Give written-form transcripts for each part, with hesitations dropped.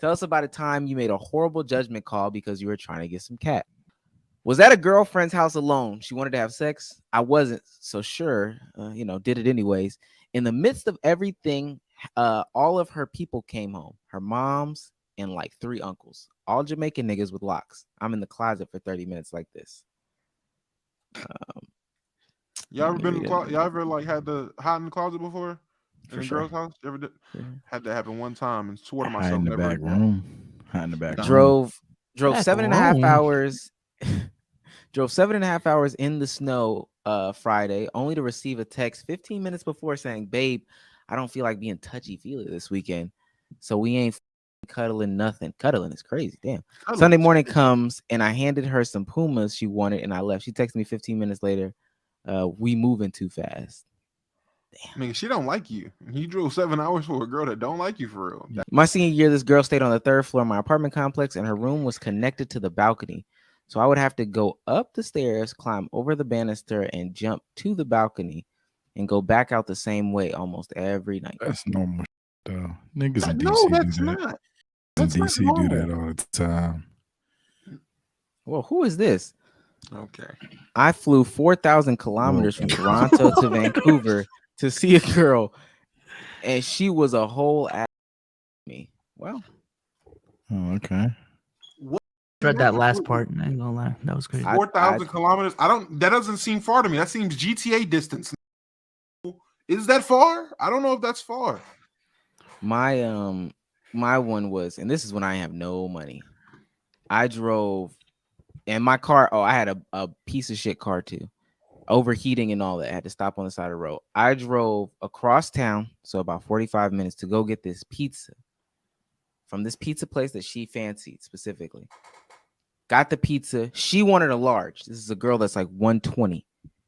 Tell us about a time you made a horrible judgment call because you were trying to get some cat. Was at a girlfriend's house alone. She wanted to have sex. I wasn't so sure, did it anyways. In the midst of everything, all of her people came home. Her moms and like 3 uncles. All Jamaican niggas with locks. I'm in the closet for 30 minutes like this. Y'all ever been in the closet? Y'all ever like had to hide in the closet before? In a girl's house? You ever did? Had that happen one time and swore to myself. Hide in the back room. Hide in the back room. Drove Back 7.5 room. hours. Drove 7.5 hours in the snow Friday, only to receive a text 15 minutes before saying, "Babe, I don't feel like being touchy-feely this weekend, so we ain't cuddling nothing." Cuddling is crazy. Damn. Sunday morning comes, and I handed her some Pumas she wanted, and I left. She texted me 15 minutes later, "We moving too fast." Damn. Nigga, she don't like you. You drove 7 hours for a girl that don't like you for real. My senior year, this girl stayed on the 3rd floor of my apartment complex, and her room was connected to the balcony. So I would have to go up the stairs, climb over the banister, and jump to the balcony and go back out the same way almost every night. That's normal, though. Niggas in DC No, do that's that. not. In That's not DC do that normal. all the time. Well, who is this? Okay. I flew 4,000 kilometers from Toronto to Vancouver to see a girl, and she was a whole ass me. Well, Oh, okay. Read that last part. I ain't gonna lie, that was crazy. 4,000 kilometers. That doesn't seem far to me. That seems GTA distance. Is that far? I don't know if that's far. my one was, and this is when I have no money. I drove, and my car. Oh, I had a piece of shit car too, overheating and all that. I had to stop on the side of the road. I drove across town, so about 45 minutes to go get this pizza from this pizza place that she fancied specifically. Got the pizza. She wanted a large. This is a girl that's like 120.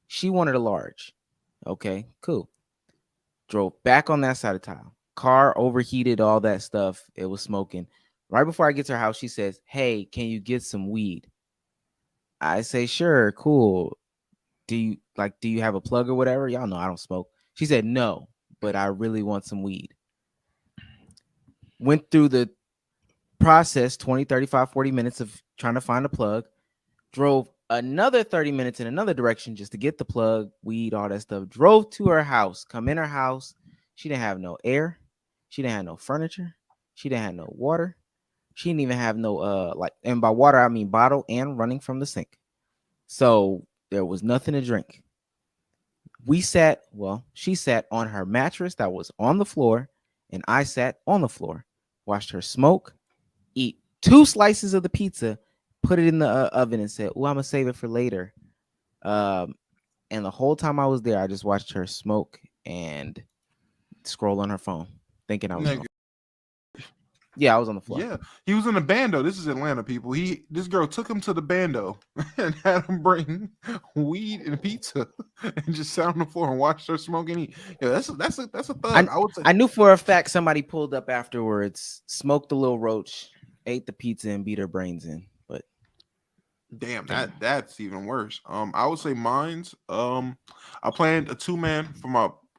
She wanted a large. Okay, cool. Drove back on that side of town. Car overheated, all that stuff. It was smoking. Right before I get to her house, she says, "Hey, can you get some weed?" I say, "Sure, cool. Do you have a plug or whatever?" Y'all know I don't smoke. She said, "No, but I really want some weed." Went through the process, 20, 35, 40 minutes of trying to find a plug. Drove another 30 minutes in another direction just to get the plug, weed, all that stuff. Drove to her house. Come in her house. She didn't have no air. She didn't have no furniture. She didn't have no water. She didn't even have no and by water I mean bottle and running from the sink. So there was nothing to drink. She sat on her mattress that was on the floor, and I sat on the floor. Watched her smoke, eat 2 slices of the pizza, put it in the oven, and said, "Oh, I'm gonna save it for later." And the whole time I was there, I just watched her smoke and scroll on her phone, thinking I was. Yeah, I was on the floor. Yeah, he was in a bando. This is Atlanta, people. This girl took him to the bando and had him bring weed and pizza and just sat on the floor and watched her smoke and eat. Yeah, that's a thug. I would say. I knew for a fact somebody pulled up afterwards, smoked the little roach, ate the pizza, and beat her brains in. But damn, that's even worse. I would say mine's. I planned a 2-man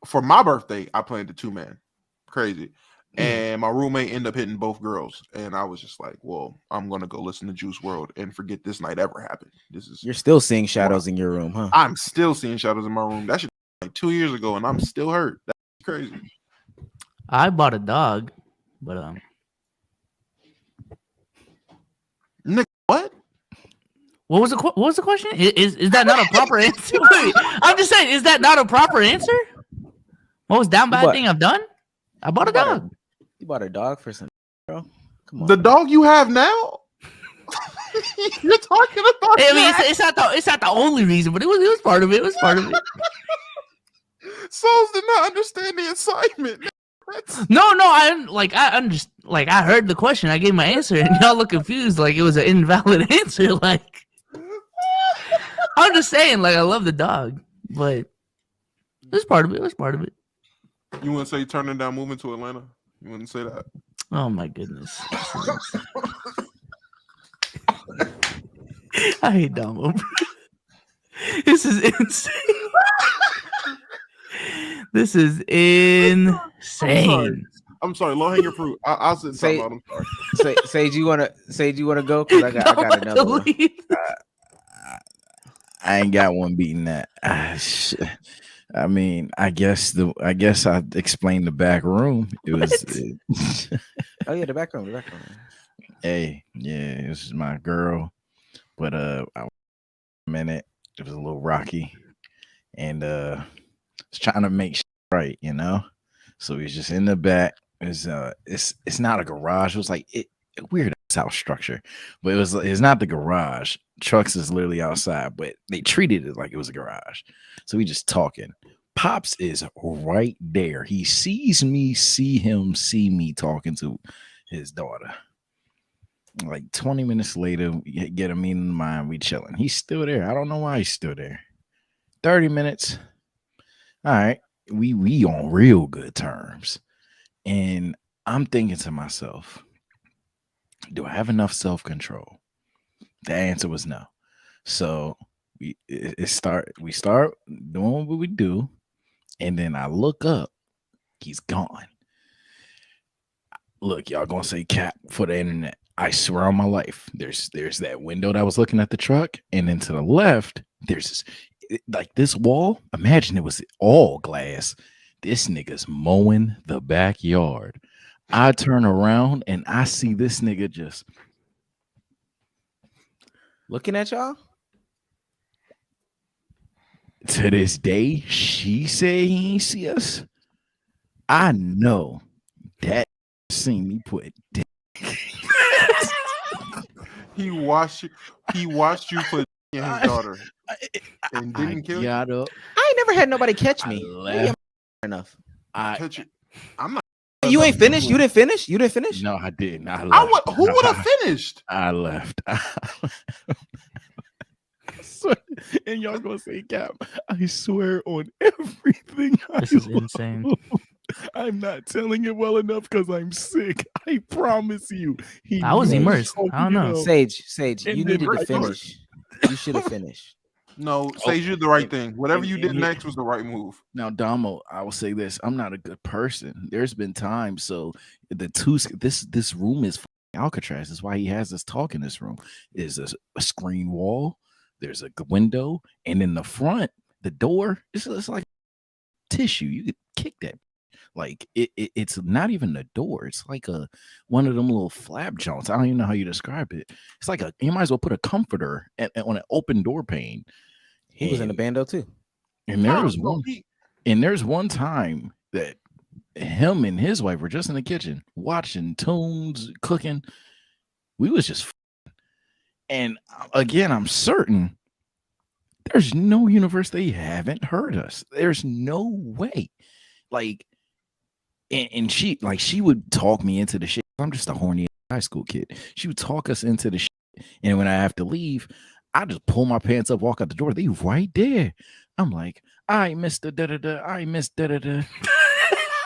for my birthday. I planned a 2-man. Crazy. And my roommate ended up hitting both girls, and I was just like, "Well, I'm gonna go listen to Juice WRLD and forget this night ever happened." You're still seeing shadows in your room, huh? I'm still seeing shadows in my room. That shit like 2 years ago, and I'm still hurt. That's crazy. I bought a dog, but Nick, what? What was the question? Is that not a proper answer? Wait, I'm just saying, is that not a proper answer? What was down bad thing I've done? I bought a dog. You bought a dog for some girl? Come on. The dog you have now? You're talking about I mean, it's not the only reason, but it was part of it. It was part of it. Souls did not understand the assignment. No, I heard the question. I gave my answer, and y'all look confused, like it was an invalid answer. Like, I'm just saying, like, I love the dog, but it was part of it. It was part of it. You wouldn't say turning down moving to Atlanta? You wouldn't say that? Oh my goodness! I hate Damo. This is insane. This is insane. I'm sorry, low hanging fruit. I'll sit and Say- talk about. I'm sorry. Sage, you wanna go? Because I got Don't another one. delete. I ain't got one beating that. I mean, I guess I explained the back room. It was Oh yeah, the background. hey, yeah, this is my girl. But I was a minute. It was a little rocky. And was trying to make shit right, you know. So he's just in the back. It's not a garage. It was like weird house structure, but it's not the garage. Trucks is literally outside, but they treated it like it was a garage. So we just talking. Pops is right there. He sees me, see me talking to his daughter. Like 20 minutes later, we get a meeting in mind. We chilling. He's still there. I don't know why he's still there. 30 minutes. All right. We on real good terms. And I'm thinking to myself, do I have enough self-control? The answer was no. So we start doing what we do. And then I look up, he's gone. Look, y'all gonna say cap for the internet. I swear on my life, there's that window that I was looking at the truck, and then to the left, there's this wall. Imagine it was all glass. This nigga's mowing the backyard. I turn around and I see this nigga just Looking at y'all. to this day. She say he ain't see us. I know that seen me put dick. He watched you put in his daughter and didn't kill you. got up. I ain't never had nobody catch I me. left. Maybe I'm enough. Catch you. I'm not. You ain't finished. You didn't finish. You didn't finish. No, I didn't. I I left. would. Who would have finished? I left. I swear, and y'all gonna say cap. I swear on everything. This is insane. I'm not telling it well enough because I'm sick. I promise you. I was knows immersed. how I don't to know. get Sage, And you then needed to right there. finish. You should have finished. No, say you did the right thing. Whatever and- you and did he- next was the right move. Now, Damo, I will say this: I'm not a good person. There's been times, so this room is Alcatraz. That's why he has us talk in this room. Is a screen wall. There's a window, and in the front, the door. It's like tissue. You could kick that. Like it's not even the door. It's like one of them little flap joints. I don't even know how you describe it. It's like you might as well put a comforter on an open door pane. He was in the And- bando too. And there No, was no, one. And there's one time that him and his wife were just in the kitchen watching tunes, cooking. We was just, and again, I'm certain there's no universe they haven't heard us. There's no way. Like, and she would talk me into the shit. I'm just a horny high school kid. She would talk us into the shit, and when I have to leave, I just pull my pants up, walk out the door. They right there. I'm like, I missed the da da da. I missed da da da.